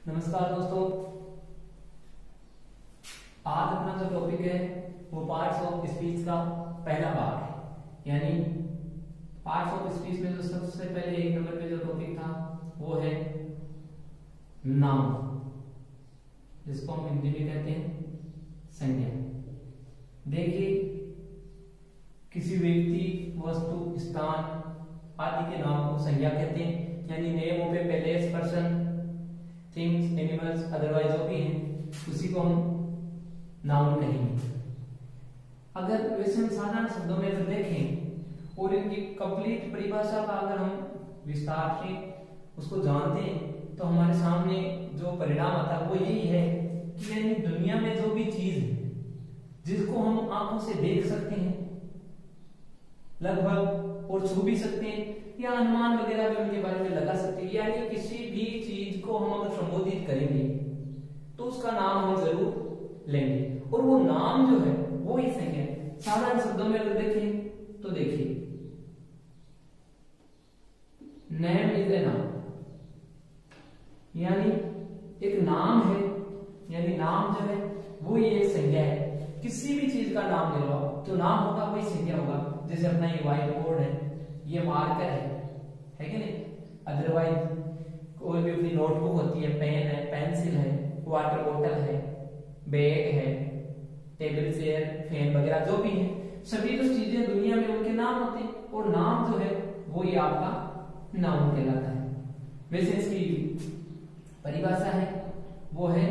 नमस्कार दोस्तों। आज अपना जो टॉपिक है वो पार्ट्स ऑफ स्पीच का पहला भाग है। यानी पार्ट्स ऑफ स्पीच में जो सबसे पहले एक नंबर पे जो टॉपिक था वो है नाउन, जिसको हम हिंदी में कहते हैं संज्ञा। देखिए, किसी व्यक्ति, वस्तु, स्थान आदि के नाम को संज्ञा कहते हैं। यानी name of a place, person, things, animals, otherwise जो भी है उसी को हम नाउन कहेंगे। अगर वैसे हम साधारण शब्दों में अगर देखें और इनकी कंप्लीट परिभाषा का अगर हम विस्तार से उसको जानते हैं तो हमारे सामने जो परिणाम आता है वो यही है कि यानी दुनिया में जो भी चीज है जिसको हम आंखों से देख सकते हैं लगभग और छू भी सकते हैं या अनुमान वगैरह भी उनके बारे में लगा सकते हैं, यानी किसी भी चीज को हम अगर संबोधित करेंगे तो उसका नाम हम जरूर लेंगे और वो नाम जो है वो ही संज्ञा है। साधारण शब्दों में अगर देखें तो देखिए, नेम इज ए नाम, यानी एक नाम है, यानी नाम जो है वो ही एक संज्ञा है। किसी भी चीज का नाम ले लो, जो नाम होगा वही संज्ञा होगा। जैसे अपना ये व्हाइट बोर्ड है, ये मार्कर है कि नहीं? अदरवाइज कोई भी अपनी नोटबुक होती है, पेन है, पेंसिल है, वाटर बोतल है, बैग है, टेबल चेयर, फैन वगैरह जो भी है, सभी जो चीजें दुनिया में उनके नाम होते हैं और नाम जो है वो ही आपका नाउन कहलाता है। वैसे इसकी परिभाषा है वो है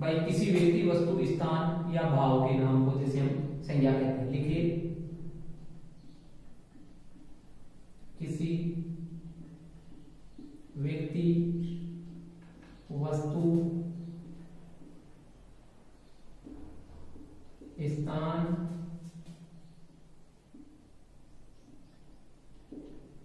भाई किसी व्यक्ति, वस्तु, स्थान या भाव के नाम को जैसे हम संज्ञा कहते हैं। लिखिए, किसी व्यक्ति, वस्तु, स्थान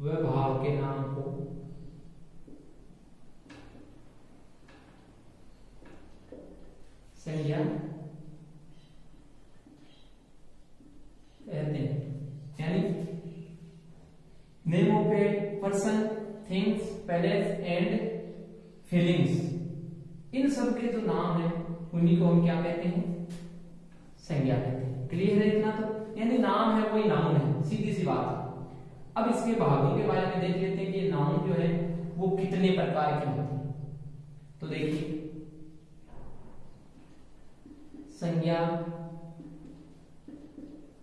व भाव के नाम को संज्ञा कहते हैं। यानी name of a person, things, place and feelings, इन सब के जो नाम है उन्हीं को हम क्या कहते हैं? संज्ञा कहते हैं। क्लियर है इतना? तो यानी नाम है वही नाउन है, सीधी सी बात है। अब इसके भागों के बारे में देख लेते हैं कि ये नाउन जो है वो कितने प्रकार के होते हैं। तो देखिए, संज्ञा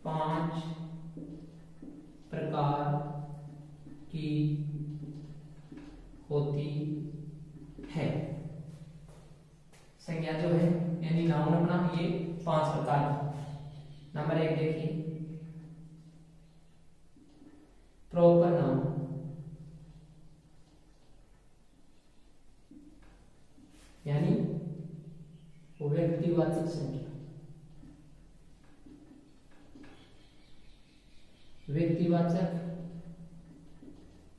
5 प्रकार की होती है। संज्ञा जो है यानी नाउन अपना ये 5 प्रकार की। नंबर 1 देखिए, प्रॉपर नाउन, यानी व्यक्तिवाचक संज्ञा। व्यक्तिवाचक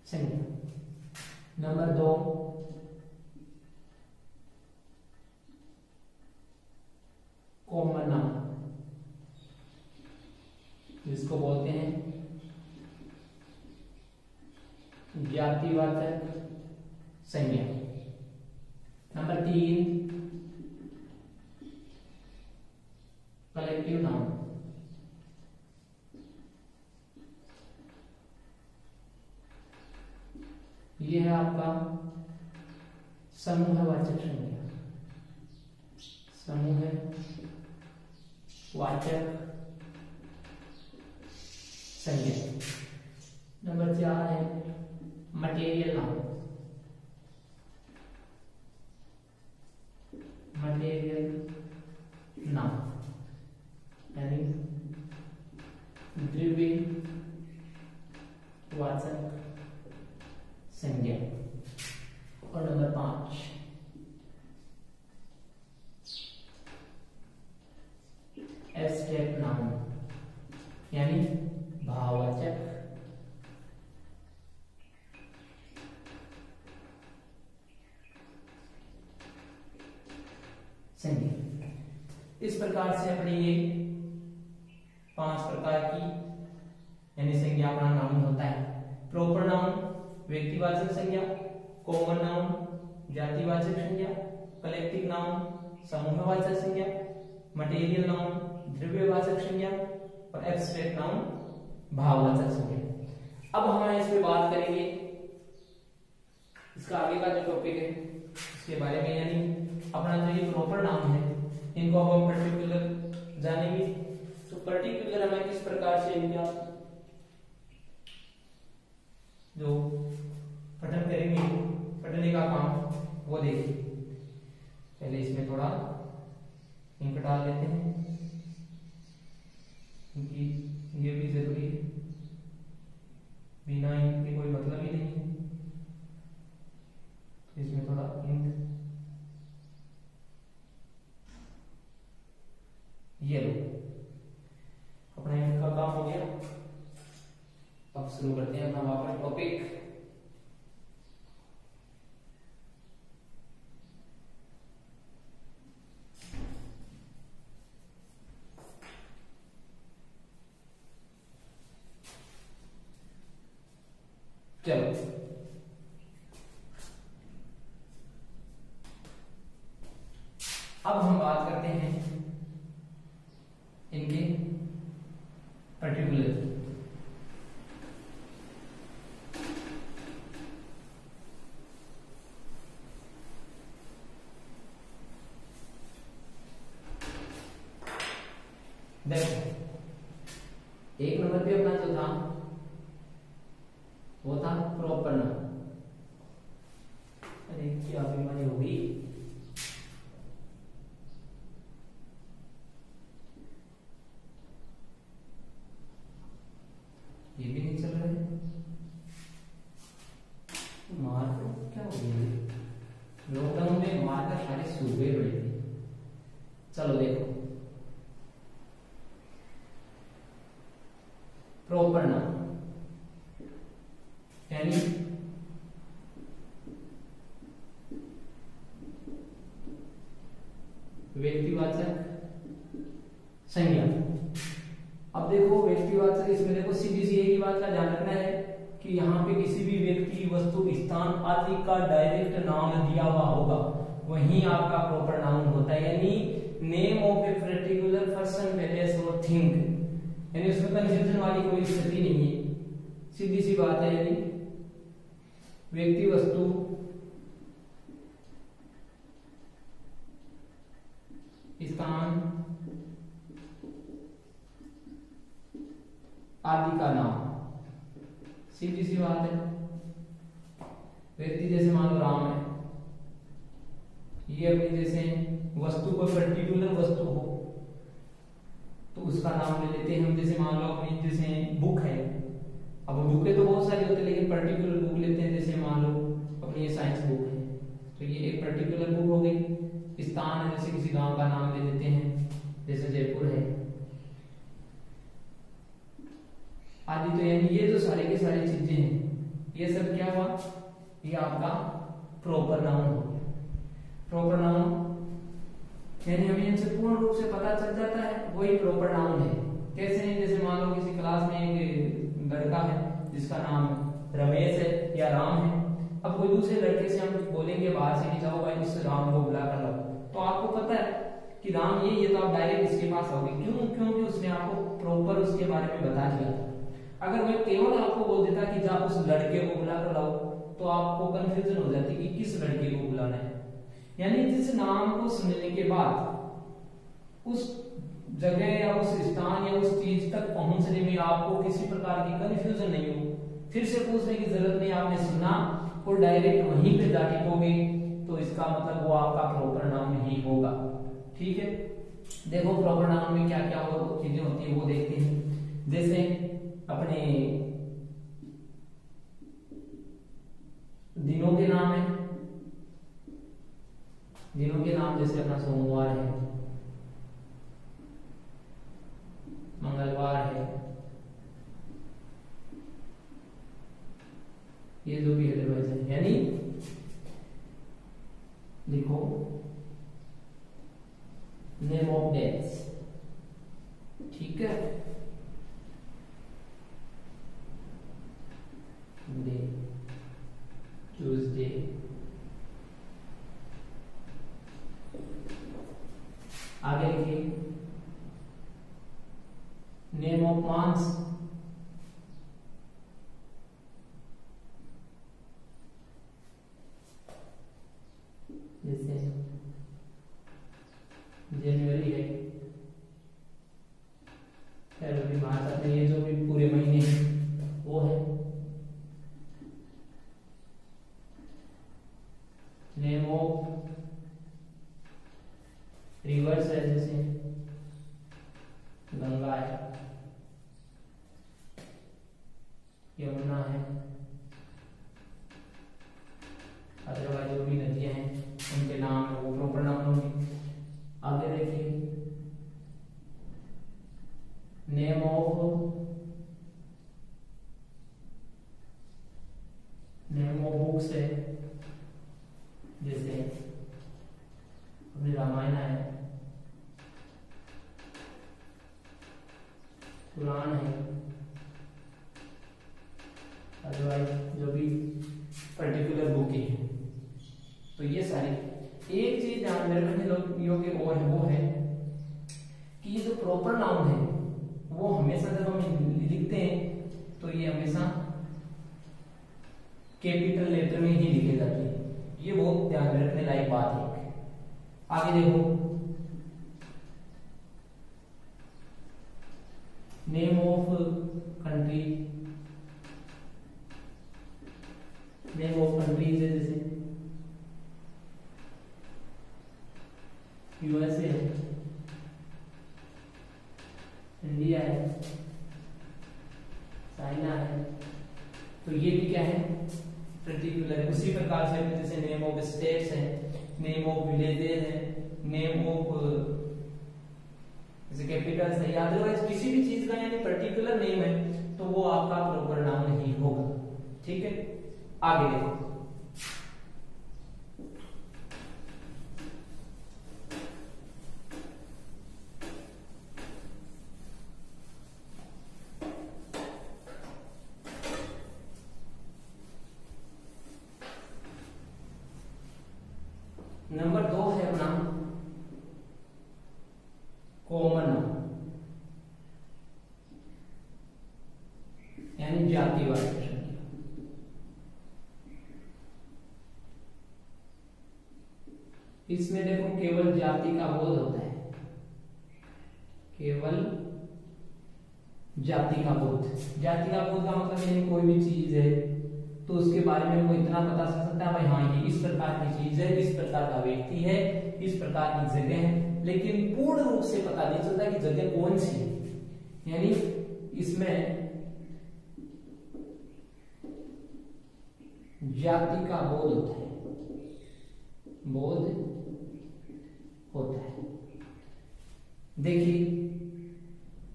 संज्ञा। नंबर 2, कॉमन नाउन, जिसको बोलते हैं जातिवाचक संज्ञा। नंबर 3, कलेक्टिव नाउन, ये है आपका समूहवाचक संज्ञा। समूहवाचक संज्ञा। नंबर 4 है मटेरियल नाउन। मटेरियल नाउन यानी द्रव्यवाचक संज्ञा। और नंबर 5 एब्स्ट्रैक्ट नाउन, यानी भाववाचक संज्ञा। इस प्रकार से अपनी ये 5 प्रकार की यानी संज्ञा अपना नाउन होता है। प्रॉपर नाउन व्यक्तिवाचक संज्ञा, कॉमन नाउन जातिवाचक संज्ञा, कलेक्टिव नाउन समूहवाचक संज्ञा, मटेरियल नाउन द्रव्यवाचक संज्ञा और एब्स्ट्रैक्ट नाउन भाववाचक संज्ञा। अब हम इस पे बात करेंगे इसका आगे का जो टॉपिक है उसके बारे में, यानी अपना जो ये प्रॉपर नाउन है इनको अब हम पर्टिकुलर जानेंगे। तो पर्टिकुलर हमें किस प्रकार से इनका जो पठन करेंगे, पढ़ने का काम वो देखिए। पहले इसमें थोड़ा इंक डाल लेते हैं क्योंकि ये भी जरूरी है, बिना इंक के कोई मतलब ही नहीं है। तो इसमें थोड़ा इंक, ये लो, अपना इंक का काम हो गया। अब शुरू करते हैं अपना वापस टॉपिक। चलो अब हम बात करते हैं इनके पर्टिकुलर। देखो एक नंबर पे अपना जो था वो था प्रॉपर नाउन। अरे क्या बीमारी हो गई, ये भी नहीं चल रहा है, मार क्या हो गई। लॉकडाउन में मार का सारे सूबे बड़े थे। चलो देखो प्रॉपर नाउन यानी व्यक्तिवाचक संज्ञा। अब देखो व्यक्तिवाचक, इसमें देखो सीधी सी एक ही बात का ध्यान रखना है कि यहाँ पे किसी भी व्यक्ति, वस्तु, स्थान आदि का डायरेक्ट नाम दिया हुआ होगा वहीं आपका प्रॉपर नाउन होता है, यानी name of a particular person, place और थिंग, यानी उसमें कंफ्यूजन वाली कोई स्थिति नहीं है, सीधी सी बात है। यानी व्यक्ति, वस्तु, स्थान आदि का नाम, सीधी सी बात है। व्यक्ति जैसे मान लो राम है, ये अपनी जैसे वस्तु को पर्टिकुलर वस्तु हो तो उसका नाम ले लेते हैं हम। जैसे मान लो अपनी जैसे बुक है, अब बुकें तो बहुत सारी होती है लेकिन पर्टिकुलर बुक लेते हैं। जैसे मान लो अपनी ये साइंस बुक है तो ये एक पर्टिकुलर बुक हो गई। स्थान है, जैसे किसी गांव का नाम ले लेते हैं, जैसे जयपुर है आदि। तो यानी ये जो सारे के सारी चीजें हैं ये सब क्या हुआ, ये आपका प्रॉपर नाउन हो गया। प्रॉपर नाउन यानी हमें इनसे पूर्ण रूप से पता चल जाता है वही प्रॉपर नाउन है। कैसे है, जैसे मान लो किसी क्लास में एक लड़का है जिसका नाम रमेश है या राम है। अब कोई दूसरे लड़के से हम बोलेंगे बाहर से कि जाओ भाई उस राम को बुला कर लाओ, तो आपको पता है कि राम ये तो आप डायरेक्ट इसके पास आओगे। क्यों? क्योंकि उसने आपको प्रॉपर उसके बारे में बता दिया। अगर मैं केवल आपको बोल देता कि जा उस लड़के को बुला कर लाओ तो आपको कंफ्यूजन हो जाती कि किस लड़के को बुलाना है। यानी जिस नाम को सुनने के बाद उस जगह या उस स्थान या उस चीज तक पहुंचने में आपको किसी प्रकार की कंफ्यूजन नहीं हो, फिर से पूछने की जरूरत नहीं, आपने सुना और डायरेक्ट वहीं पे जा टिकोगे, तो इसका मतलब वो आपका प्रॉपर नाउन ही होगा। ठीक है, देखो प्रॉपर नाउन में क्या क्या और चीजें होती है वो देखते हैं। जैसे अपने दिनों के नाम है, दिनों के नाम जैसे अपना सोमवार है, मंगलवार है, ये जो भी है, यानी लिखो नेम ऑफ डेट्स। ठीक है, day, Tuesday, name of rivers है, जैसे गंगा है, यमुना है, अदरवाइज जो भी नदियां हैं उनके नाम है, वो प्रॉपर नाम होंगे। आगे देखिए, नेम ऑफ बुक्स है, जैसे अपनी रामायण है, पुराण है, अदरवाइज जो भी पर्टिकुलर बुक है। तो ये सारी, एक चीज ध्यान में रखने योग्य और है, वो है कि ये जो प्रॉपर नाउन है वो हमेशा जब हम लिखते हैं तो ये हमेशा कैपिटल लेटर में ही लिखे जाते हैं। ये बहुत ध्यान में रखने लायक बात है। आगे देखो, name of country, name of countries है, जैसे यूएसए है, इंडिया है, चाइना है। तो ये भी क्या है, पर्टिकुलर है। उसी प्रकार से जैसे नेम ऑफ स्टेट्स है, नेम ऑफ विलेजेस है, नेम ऑफ जैसे कैपिटल्स है, या अदरवाइज किसी भी चीज का यानी पर्टिकुलर नेम है तो वो आपका प्रॉपर नाउन ही होगा। ठीक है, आगे देखो, नंबर 2 है अपना कॉमन नाउन, यानी जातिवाचक संज्ञा। इसमें देखो केवल जाति का बोध होता है, केवल जाति का बोध। जाति का बोध का मतलब यानी कोई भी चीज है तो उसके बारे में वो इतना पता चल सकता है भाई हाँ ये इस प्रकार की चीज है, इस प्रकार का व्यक्ति है, इस प्रकार की जगह है, लेकिन पूर्ण रूप से पता नहीं चलता कि जगह कौन सी है। यानी इसमें जाति का बोध होता है, बोध होता है। देखिए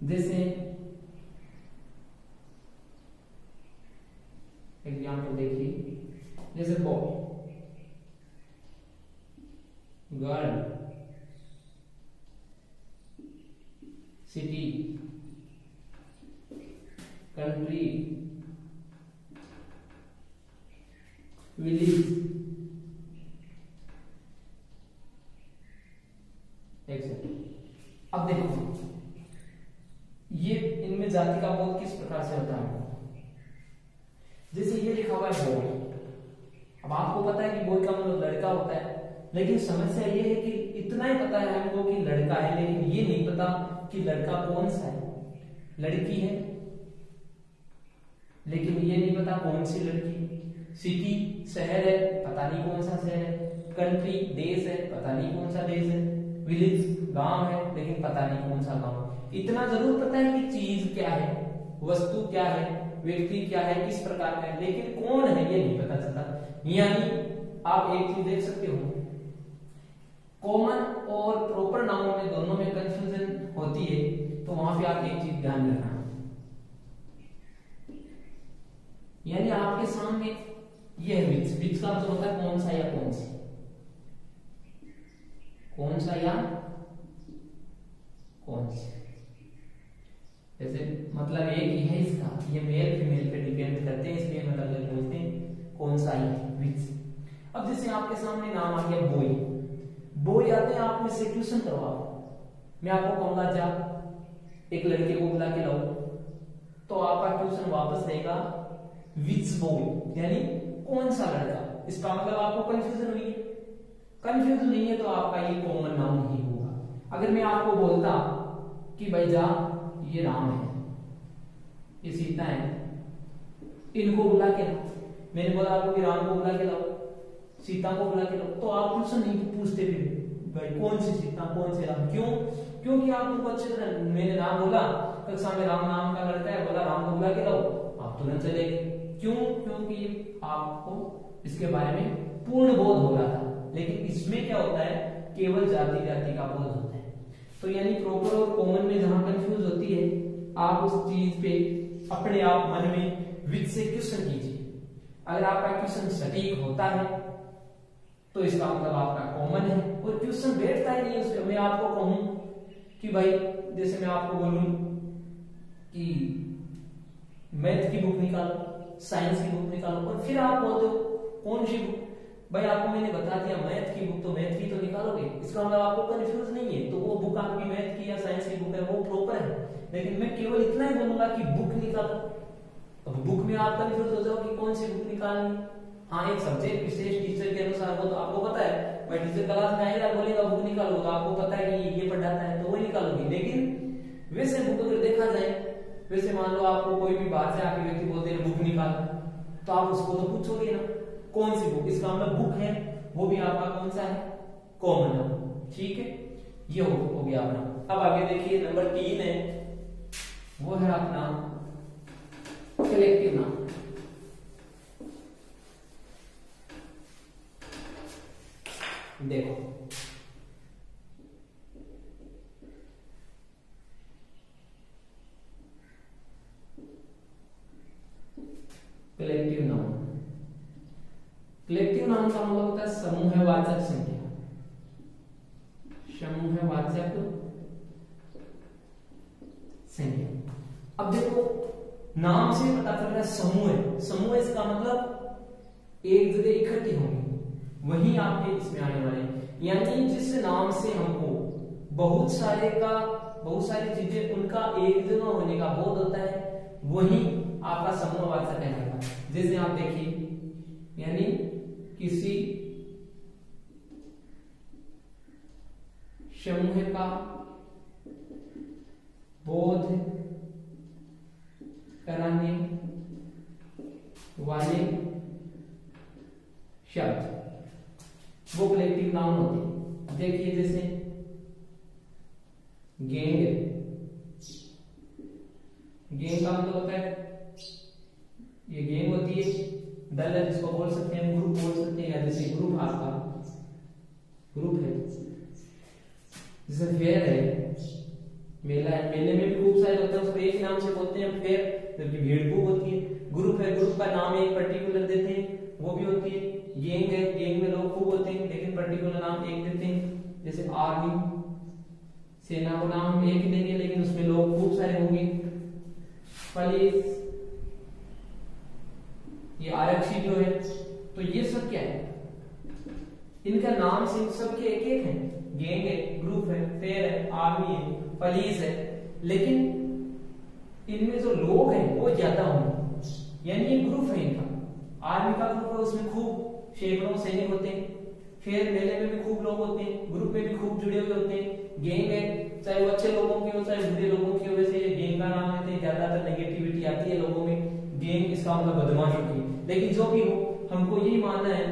जैसे एग्जाम्पल देखिए, जैसे boy, girl, city, country, village, etcetera. अब देखो ये इनमें जाति का बोध किस प्रकार से होता है। जैसे ये लिखा हुआ है बॉय, अब आपको पता है कि बॉय का मतलब लड़का होता है, लेकिन समस्या ये है कि इतना ही पता है हमको कि लड़का है, लेकिन ये नहीं पता कि लड़का कौन सा है। लड़की है लेकिन ये नहीं पता कौन सी लड़की। सिटी शहर है, पता नहीं कौन सा शहर है। कंट्री देश है, पता नहीं कौन सा देश है। विलेज गांव है, लेकिन पता नहीं कौन सा गांव। इतना जरूर पता है कि चीज क्या है, वस्तु क्या है, व्यक्ति क्या है, किस प्रकार का है, लेकिन कौन है ये नहीं पता चलता। यानी आप एक चीज देख सकते हो, कॉमन और प्रॉपर नाउन में दोनों में कंफ्यूजन होती है, तो वहां पे आप एक चीज ध्यान रखना, यानी आपके सामने ये है विच का मतलब होता है कौन सा या कौन सी, कौन सा या कौन सी। जैसे मतलब एक ही है इसका, ये मेल फीमेल पे डिपेंड करते हैं, इसलिए मतलब अलग बोलते हैं कौन सा ही विच। अब जैसे आपके सामने नाम आ गया बॉय, बॉय आते हैं आप मुझसे ट्यूशन करवाओ, मैं आपको कहूंगा जा एक लड़के को बुला के लाओ, तो आपका ट्यूशन वापस देगा विच बॉय, यानी कौन सा लड़का। इसका मतलब आपको कंफ्यूजन हुई है, कंफ्यूज नहीं है तो आपका ये कॉमन नाउन ही होगा। अगर मैं आपको बोलता कि भाई जा ये राम है, ये सीता है, इनको बुला के लाओ, मैंने बोला आपको कि राम को बुला के लाओ, सीता को बुला के लाओ, तो आप क्वेश्चन नहीं पूछते फिर भाई कौन सी सीता कौन से राम, क्यों? क्योंकि आप उनको अच्छी तरह, मैंने नाम बोला, कक्षा में राम नाम का लड़का है, बोला राम को बुला के लाओ, आप तुरंत चले गए। क्यों? क्योंकि आपको इसके बारे में पूर्ण बोध हो रहा था। लेकिन इसमें क्या होता है, केवल जाति जाति का बोध होता है। तो यानी प्रॉपर और कॉमन में जहां कंफ्यूज होती है, आप उस चीज पे अपने आप मन में विच से क्वेश्चन कीजिए। अगर आपका क्वेश्चन सटीक होता है तो इसका मतलब आपका कॉमन है, और क्वेश्चन बैठता ही नहीं उसमें। मैं आपको कहूं कि भाई, जैसे मैं आपको बोलूं कि मैथ की बुक निकालो, साइंस की बुक निकालो, और फिर आप बोलते हो कौन सी बुक? भाई आपको मैंने बता दिया मैथ की बुक, तो मैथ की तो निकालोगे, इसका मतलब आपको कंफ्यूज नहीं है, तो वो बुक आपकी मैथ की या साइंस की बुक है, वो प्रॉपर है। लेकिन मैं केवल इतना ही बोलूंगा कि बुक निकालो, अब बुक में आप कंफ्यूज हो जाओ कि कौन सी बुक निकालनी। हाँ, एक सब्जेक्ट विशेष टीचर के अनुसार, वो तो आपको पता है, भाई टीचर क्लास में आएगा बोलेगा बुक निकालो, तो आपको पता है कि ये पढ़ाता है तो वही निकालोगे। लेकिन वैसे बुक अगर देखा जाए, वैसे मान लो आपको कोई भी बाहर से आके व्यक्ति बोलते हैं बुक निकालो, तो आप उसको तो पूछोगे ना कौन सी बुक, इसका मतलब बुक है वो भी आपका कौन सा है, कॉमन है। ठीक है, ये हो गया अपना। अब आगे देखिए नंबर 3 है, वो है अपना कलेक्टिव नाउन। देखो कलेक्टिव नाउन, कलेक्टिव नाउन का मतलब होता है समूहवाचक संख्या, समूहवाचक संख्या। अब देखो नाम से पता चल रहा है समूह है, समूह इसका मतलब एक जगह इकट्ठे होंगे, वही आपके इसमें आने वाले। यानी जिस नाम से हमको बहुत सारी चीजें उनका एक जगह होने का बोध होता है, वही आपका समूहवाचक कहलाएगा। जैसे आप देखिए, यानी किसी समूह का बोध कराने वाले शब्द वो कलेक्टिव नाउन होते हैं। देखिए जैसे गैंग, गैंग का मतलब होता है, ये गैंग होती है, दल है जिसको बोल सकते हैं, ग्रुप बोल सकते हैं, या जैसे ग्रुप आपका ग्रुप है, जैसे फेयर है, मेला है, मेले में भी खूब सारे होते हैं, उसको एक नाम से बोलते हैं फेयर, जबकि भीड़ खूब होती है। ग्रुप है, ग्रुप का नाम एक पर्टिकुलर देते हैं, वो भी होती है। गैंग है, गैंग में लोग खूब होते हैं लेकिन पर्टिकुलर नाम एक देते हैं, जैसे आर्मी, सेना को नाम एक ही देंगे लेकिन उसमें लोग खूब सारे होंगे। पुलिस, ये आरक्षी जो है, तो ये सब क्या है, इनका नाम से सबके एक एक है, गैंग है, ग्रुप है, फेयर है, आर्मी है, पुलिस है, लेकिन इनमें जो लोग हैं वो ज्यादा होंगे, यानी ये ग्रुप है इनका। आर्मी का ग्रुप है, उसमें खूब सैकड़ों सैनिक होते हैं, फिर मेले में भी खूब लोग होते हैं, ग्रुप में भी खूब जुड़े हुए होते हैं। गैंग है, चाहे वो अच्छे लोगों की हो चाहे बुरे लोगों की हो, वैसे ये गैंग का नाम लेते हैं, ज्यादातर नेगेटिविटी आती है लोगों में, गैंग इसका मतलब बदमाशों की। लेकिन जो भी हो, हमको यही मानना है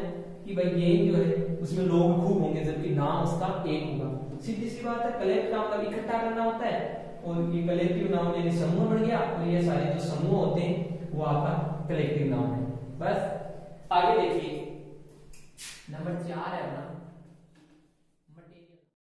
कि भाई गैंग जो है उसमें लोग खूब होंगे, जबकि नाम उसका एक होगा। सीधी सी बात है, कलेक्ट का मतलब इकट्ठा करना होता है, और ये कलेक्टिव नाउन यानी समूह बन गया, और ये सारे जो समूह होते हैं वो आपका कलेक्टिव नाउन है। बस आगे देखिए, नंबर 4 है अपना